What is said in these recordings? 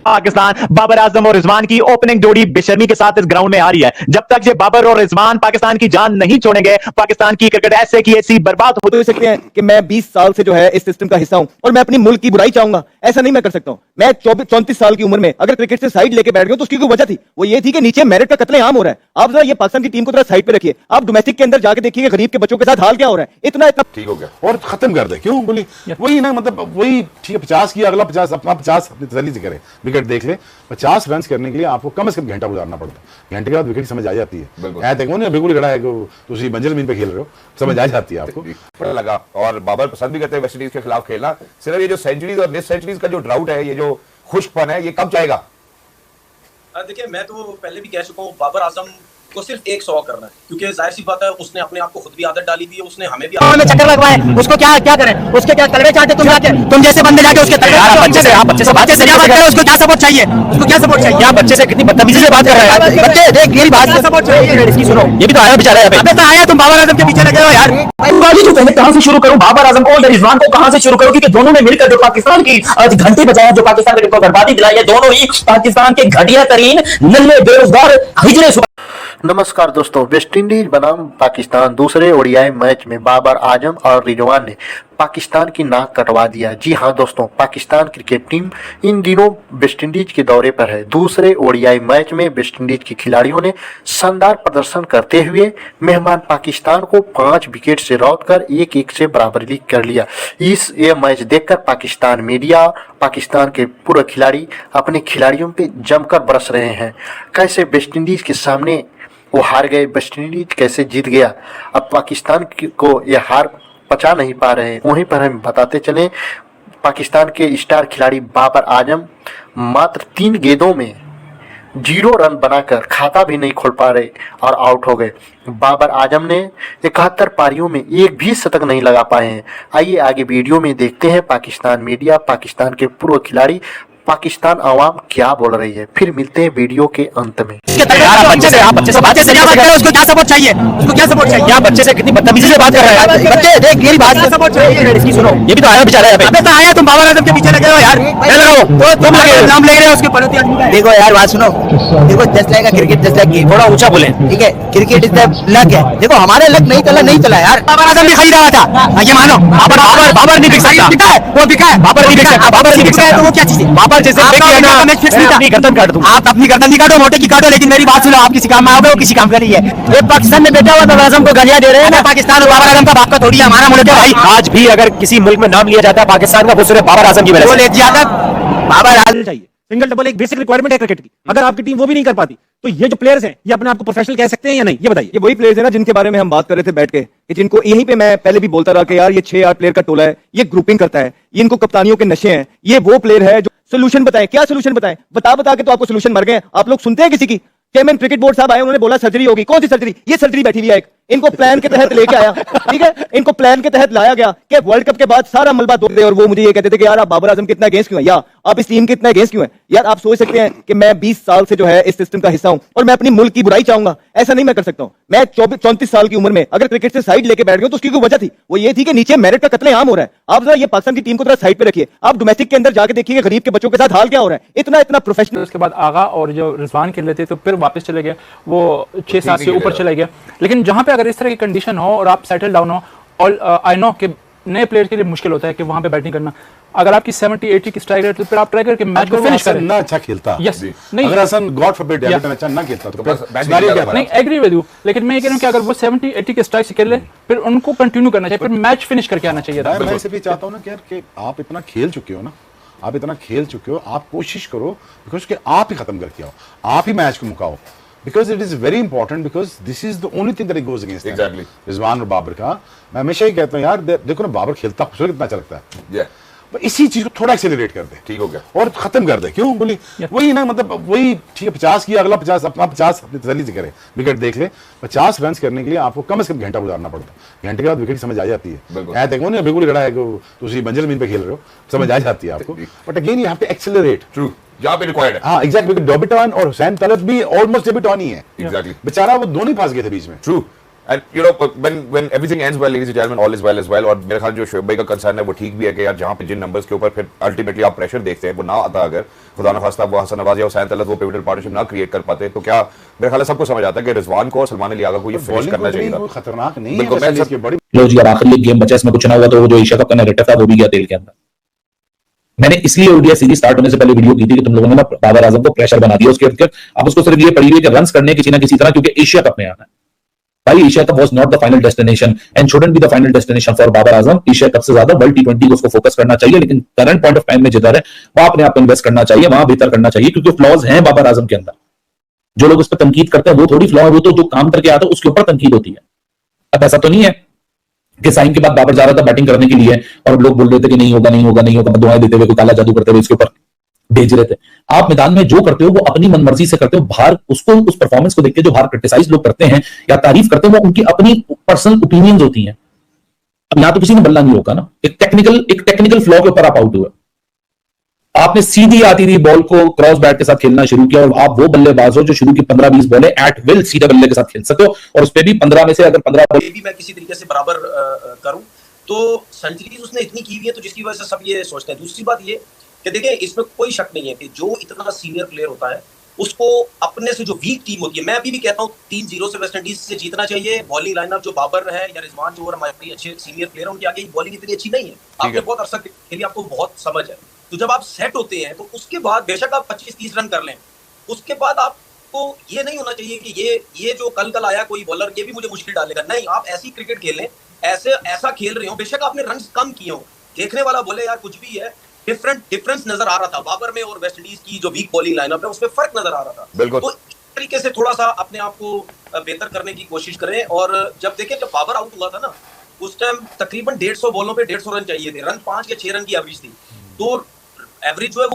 पाकिस्तान बाबर आजम और रिजवान की ओपनिंग जोड़ी बेशर्मी के साथ इस ग्राउंड में आ रही है। जब तक ये बाबर और रिजवान पाकिस्तान की जान नहीं छोड़ेंगे, पाकिस्तान की क्रिकेट ऐसे की ऐसी बर्बाद हो सकते हैं कि मैं 20 साल से जो है इस सिस्टम का हिस्सा हूं और मैं अपनी मुल्क की बुराई चाहूंगा, ऐसा नहीं मैं कर सकता हूं। मैं 34 साल की उम्र में अगर क्रिकेट से साइड लेके बैठ गया तो उसकी कोई वजह थी, वो ये थी कि नीचे मेरिट का कत्लेआम हो रहा है। आप जरा ये पाकिस्तान की टीम को थोड़ा साइड पे रखिए, आप डोमेस्टिक के अंदर जाके देखिए गरीब के बच्चों के साथ हाल क्या हो रहा है। इतना ठीक हो गया और खत्म कर दे। क्यों बोली वही ना, मतलब वही ठीक है, 50 की अगला 50 अपना 50 अपनी तसल्ली से करे, विकेट देख ले। 50 रन करने के लिए आपको कम से कम घंटा गुजारना पड़ता है, घंटे के बाद विकेट समझ आ जाती है। देखो ना बिल्कुल खड़ा है, दूसरी बंजर जमीन पे खेल रहे हो, समझ आ जाती है आपको। पता लगा और बाबर पसंद भी करते हैं वेस्टइंडीज के खिलाफ खेलना। सिर्फ ये जो सेंचुरीज और मिस सेंचुरीज का जो ड्राउट है, ये जो खुश्कपन है, ये कब जाएगा? देखिए मैं तो पहले भी कह चुका हूँ, बाबर आजम को सिर्फ एक 100 करना है, क्योंकि जाहिर सी बात है उसने अपने आप को खुद भी आदत डाली थी, उसने हमें भी चक्कर लगवाए। उसको क्या क्या करें, उसके क्या तलवे चाहते तुम जाके, तुम जैसे बंदे जाके उसके तलवे आप बच्चे से बात करें, उसको क्या सपोर्ट चाहिए, उसको क्या सपोर्ट चाहिए? आप बच्चे से कितनी बदतमीजी से बात कर रहे हैं यार। बच्चे देख मेरी बात सपोर्ट चाहिए, इसकी सुनो, ये भी तो आया बेचारा। अबे तो आया, तुम बाबर आजम के पीछे लगे हो यार। कहां से शुरू करूं, बाबर आजम और रिजवान को कहां से शुरू करूं, क्योंकि दोनों ने मिलकर जो पाकिस्तान की घंटी बजाया, जो पाकिस्तान को बर्बादी दिलाई है, दोनों ही पाकिस्तान के घटिया तरीन नल्ले बेरोजगार हिजड़े। नमस्कार दोस्तों, वेस्टइंडीज बनाम पाकिस्तान दूसरे ओडीआई मैच में बाबर आजम और रिजवान ने पाकिस्तान की नाक कटवा दिया। जी हां दोस्तों, पाकिस्तान क्रिकेट टीम इन दिनों वेस्टइंडीज के दौरे पर है। दूसरे ओडीआई मैच में वेस्टइंडीज के खिलाड़ियों ने शानदार प्रदर्शन करते हुए मेहमान पाकिस्तान को 5 विकेट से रौंदकर 1-1 से बराबरी कर लिया। ये मैच देखकर पाकिस्तान मीडिया, पाकिस्तान के पूर्व खिलाड़ी अपने खिलाड़ियों पे जमकर बरस रहे हैं। कैसे वेस्टइंडीज के सामने वो हार गए, वेस्टइंडीज कैसे जीत गया, अब पाकिस्तान को यह हार पचा नहीं पा रहे हैं। वहीं पर हम बताते चलें, पाकिस्तान के स्टार खिलाड़ी बाबर आजम मात्र 3 गेंदों में 0 रन बनाकर खाता भी नहीं खोल पा रहे और आउट हो गए। बाबर आजम ने 71 पारियों में एक भी शतक नहीं लगा पाए हैं। आइए आगे वीडियो में देखते हैं पाकिस्तान मीडिया, पाकिस्तान के पूर्व खिलाड़ी, पाकिस्तान आवाम क्या बोल रही है। फिर मिलते हैं वीडियो के अंत में। बच्चे से बात करें, उसको क्या सपोर्ट चाहिए, उसको क्या सपोर्ट चाहिए? आप बच्चे से कितनी बदतमीजी से बात कर रहे हैं यार। बच्चे देख मेरी बात सपोर्ट चाहिए, इसकी सुनो, ये भी तो आया बेचारा। अबे तो आया, तुम बाबर आजम के पीछे लगे हो यार। तो तुम नाम ले रहे हो उसके पड़ोसी आदमी का। देखो यार बात सुनो, देखो just like cricket, just like game, थोड़ा ऊंचा बोले, ठीक है? क्रिकेट इज द लक है। देखो हमारे लक नहीं चला यार। बाबर आजम भी खरीद रहा था, ये मानो। बाबर नहीं बिक सकता, बिका है वो, बिका है। बाबर नहीं बिक सकता, बाबर नहीं बिक सकता, तो वो क्या चीज है? बाबर जैसे अपनी गर्दन काट दूं, आप अपनी गर्दन नहीं काटो, मोटे की काटो, लेकिन मेरी बात सुनो, आप किसी काम में आओगे, वो किसी काम का नहीं है। ये पाकिस्तान में बैठा हुआ बाबर आजम को गालियां दे रहे हैं ना, पाकिस्तान और बाबर आजम का बाप का थोड़ी है, हमारा मुल्क है भाई। आज भी अगर किसी मुल्क में नाम लिया जाता है पाकिस्तान का, वो सिर्फ बाबर आजम की वजह से ले जाता। बाबर आजम चाहिए, सिंगल डबल एक बेसिक रिक्वायरमेंट है क्रिकेट की। अगर आपकी टीम वो भी नहीं कर पाती, तो ये जो प्लेयर्स हैं, ये अपने आप को प्रोफेशनल कह सकते हैं या नहीं, ये बताइए। ये वही प्लेयर्स हैं ना जिनके बारे में हम बात कर रहे थे बैठ के, कि जिनको यहीं पे मैं पहले भी बोलता रहा कि यार ये 6-8 प्लेयर का टोला है, ये ग्रुपिंग करता है, ये इनको कप्तानियों के नशे हैं। ये वो प्लेयर है जो सोल्यूशन बताएं, क्या सोल्यूशन बताएं, बता के तो आपको सोल्यूशन मर गए। आप लोग सुनते हैं किसी की? चेयरमैन क्रिकेट बोर्ड साहब आए, उन्होंने बोला सर्जरी होगी। कौन सी सर्जरी? ये सर्जरी बैठी हुई है एक, इनको प्लान के तहत लेके आया, ठीक है? इनको प्लान के तहत लाया गया कि वर्ल्ड कप के बाद सारा मलबा धो दे, और वो मुझे ये कहते थे कि यार आप बाबर आजम कितना अगेंस्ट क्यों है, या आप इस टीम के इतना अगेंस्ट क्यों है? यार आप सोच सकते हैं कि मैं 20 साल से जो है इस सिस्टम का हिस्सा हूं और मैं अपनी मुल्क की बुराई चाहूंगा, ऐसा नहीं मैं कर सकता हूं। मैं 34 साल की उम्र में अगर क्रिकेट से साइड लेके बैठ गया तो उसकी कोई वजह थी, वो ये थी कि नीचे मेरिट का कत्लेआम हो रहा है। आप जरा ये पाकिस्तान की टीम को थोड़ा साइड पे रखिए, आप डोमेस्टिक के अंदर जाके देखिए गरीब के बच्चों के साथ हाल क्या हो रहा है। इतना प्रोफेशनल। उसके बाद आगा और जो रिजवान खेल रहे थे, तो फिर वापस चले गए, वो 6-7 से ऊपर चले गए। लेकिन जहां पे अगर इस तरह की कंडीशन हो और आप सेटल डाउन हो, और आई नो कि नए प्लेयर के लिए मुश्किल होता है कि वहां पे बैटिंग करना। अगर आपकी 70-80 की स्ट्राइक रेट, तो फिर आप ट्राई करके मैच को फिनिश करें। ना अच्छा खेलता, यस नहीं, अगर हसन गॉड फॉरबिड अच्छा ना खेलता तो नहीं, एग्री विद यू, लेकिन मैं ये कह रहा हूं कि अगर वो 70-80 के स्ट्राइक से खेल ले, फिर उनको कंटिन्यू करना चाहिए, फिर मैच फिनिश करके आना चाहिए था। मैं सिर्फ चाहता हूं ना कि यार कि आप इतना खेल चुके हो ना, आप इतना खेल चुके हो, आप कोशिश करो बिकॉज आप ही खत्म करके आओ, आप ही मैच को macaw, because it is very important, because this is the only thing that it goes against exactly Rizwan और बाबर का। मैं हमेशा ही कहता हूँ यार देखो ना, बाबर खेलता खूबसूरत कितना अच्छा लगता है, पर इसी चीज को थोड़ा एक्सेलरेट कर दे, ठीक हो गया, और खत्म कर दे। क्यों बोली वही ना, मतलब वही ठीक है, 50 की अगला 50 अपना 50 अपनी तसल्ली से करे, विकेट देख ले। 50 रन करने के लिए आपको कम से कम घंटा गुजारना पड़ता है, घंटे के बाद विकेट समझ आ जाती है। देखो ना बिल्कुल खड़ा है, दूसरी बंजर जमीन पे खेल रहे हो, समझ आ जाती है आपको। But again you have to accelerate, true, जहां पे रिक्वायर्ड है। हाँ एग्जैक्टली, डॉबिटॉन और हुसैन तलत भी ऑलमोस्ट डेबिटॉन ही है, एग्जैक्टली, बेचारा वो दोनों ही फंस गए थे बीच में। True, And you know, when everything ends well, ladies and gentlemen, all is well as well. और मेरे ख्याल जो शोएब भाई का कंसर्न है वो ठीक भी है कि यार जहाँ पे जिन नंबर्स के ऊपर फिर अल्टीमेटली आप प्रेशर देखते हैं वो ना आता, अगर खुदा न खास्ता वो हसन नवाज या हुसैन तलत वो पिवटल पार्टनरशिप ना क्रिएट कर पाते, तो क्या मेरे ख्याल सबको समझ आता है कि रिजवान को और सलमान अली आगा को ये फिनिश करना चाहिए था। खतरनाक नहीं बिल्कुल, है इसकी बड़ी लो जी, अब आखिरी एक गेम बचा, इसमें कुछ ना हुआ तो वो जो एशिया कप का नैरेटिव था वो भी गया तेल के अंदर। मैंने इसलिए ओडीआई सीरीज स्टार्ट होने से पहले वीडियो की थी कि तुम लोगों ने ना बाबर आजम को प्रेशर बना दिया उसके इर्द। अब उसको सिर्फ ये पड़ी हुई कि रन्स करने किसी ना किसी तरह, क्योंकि एशिया कप में आना है भाई। Asia Cup was not the final destination and shouldn't be the final destination for Babar Azam. Asia Cup से ज्यादा वर्ल्ड T20 को उसको फोकस करना चाहिए, लेकिन करंट पॉइंट ऑफ टाइम में जिधर है वहां अपने आप को इन्वेस्ट करना चाहिए, वहां बेहतर करना चाहिए, क्योंकि फ्लॉज हैं बाबर आजम के अंदर। जो लोग उस पर तनकीद करते हैं वो थोड़ी फ्लॉ है, वो तो जो काम करके आता है उसके ऊपर तनकीद होती है। अब ऐसा तो नहीं है कि साइन के बाद बाबर जा रहा था बैटिंग करने के लिए और लोग बोल रहे थे कि नहीं होगा नहीं होगा नहीं होगा, दुआएं देते हुए, कोई काला जादू करते हुए इसके ऊपर भेज रहे थे। आप मैदान में जो करते हो वो अपनी मनमर्जी से करते हो। बाहर उसको उस परफॉर्मेंस को देख के जो बाहर क्रिटिसाइज लोग करते हैं या तारीफ करते हैं वो उनकी अपनी पर्सनल ओपिनियंस होती हैं। अब यहां तो किसी ने बल्ला नहीं रोका ना, एक टेक्निकल फ्लॉ के ऊपर आप आउट हुए। आपने सीधी आती थी बॉल को क्रॉस बैट के साथ खेलना शुरू किया और आप वो बल्लेबाज हो जो शुरू की 15-20 बॉलें एट विल सीधे बल्ले के साथ खेल सकते हो, और उस पर भी 15 में से अगर 15 भी मैं किसी तरीके से बराबर करूं तो सेंचुरीज उसने इतनी की हुई है, तो जिसकी वजह से सब ये सोचते हैं। दूसरी बात ये कि देखिए, इसमें कोई शक नहीं है कि जो इतना सीनियर प्लेयर होता है उसको अपने से जो वीक टीम होती है, मैं अभी भी कहता हूँ 3-0 से वेस्ट इंडीज से जीतना चाहिए। बॉलिंग लाइनअप जो बाबर है या रिजवान जो हमारे अच्छे सीनियर प्लेयर, उनके आगे बॉलिंग इतनी अच्छी नहीं है। आपने बहुत अरसा खेली, आपको बहुत समझ है। तो जब आप सेट होते हैं तो उसके बाद बेशक आप 25-30 रन कर लें, उसके बाद आपको ये नहीं होना चाहिए कि ये जो कल आया कोई बॉलर ये भी मुझे मुश्किल डालेगा। नहीं, आप ऐसी क्रिकेट खेल लें, ऐसा खेल रहे हो, बेशक आपने रन कम किए हो, देखने वाला बोले यार कुछ भी है, डिफरेंस नजर आ रहा था बाबर में और वेस्ट इंडीज की जो वीक बॉलिंग लाइनअप है उसमें फर्क नजर आ रहा था। बिल्कुल। तो इस तरीके से थोड़ा सा अपने आप को बेहतर करने की कोशिश करें। और जब बाबर आउट हुआ था ना, उस टाइम तकरीबन 150 बॉलों पे 150 रन चाहिए थे, रन 5 या 6 रन की एवरेज थी, तो एवरेज जो है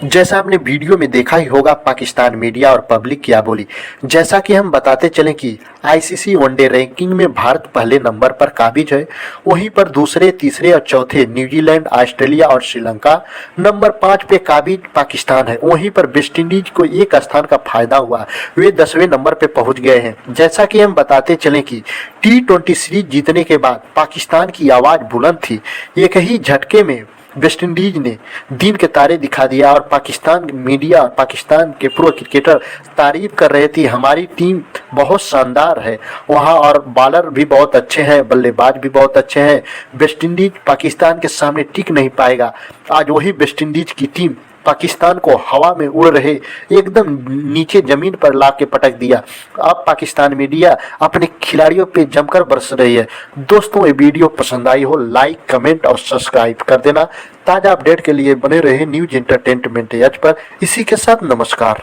जैसा आपने वीडियो में देखा ही होगा पाकिस्तान मीडिया और पब्लिक क्या बोली। जैसा कि हम बताते चलें कि आईसीसी वनडे रैंकिंग में भारत पहले नंबर पर काबिज है, वहीं पर दूसरे, तीसरे और चौथे न्यूजीलैंड, ऑस्ट्रेलिया और श्रीलंका। नंबर 5 पे काबिज पाकिस्तान है, वहीं पर वेस्ट इंडीज को एक स्थान का फायदा हुआ, वे 10वें नंबर पे पहुंच गए हैं। जैसा कि हम बताते चलें कि T20 सीरीज जीतने के बाद पाकिस्तान की आवाज़ बुलंद थी। एक ही झटके में वेस्ट इंडीज ने दिन के तारे दिखा दिया और पाकिस्तान मीडिया, पाकिस्तान के प्रो क्रिकेटर तारीफ कर रहे थे, हमारी टीम बहुत शानदार है वहाँ, और बॉलर भी बहुत अच्छे हैं, बल्लेबाज भी बहुत अच्छे हैं। वेस्ट इंडीज पाकिस्तान के सामने टिक नहीं पाएगा। आज वही वेस्ट इंडीज की टीम पाकिस्तान को हवा में उड़ रहे एकदम नीचे जमीन पर ला के पटक दिया। अब पाकिस्तान मीडिया अपने खिलाड़ियों पे जमकर बरस रही है। दोस्तों, ये वीडियो पसंद आई हो लाइक, कमेंट और सब्सक्राइब कर देना। ताज़ा अपडेट के लिए बने रहे न्यूज एंटरटेनमेंट एज पर। इसी के साथ नमस्कार।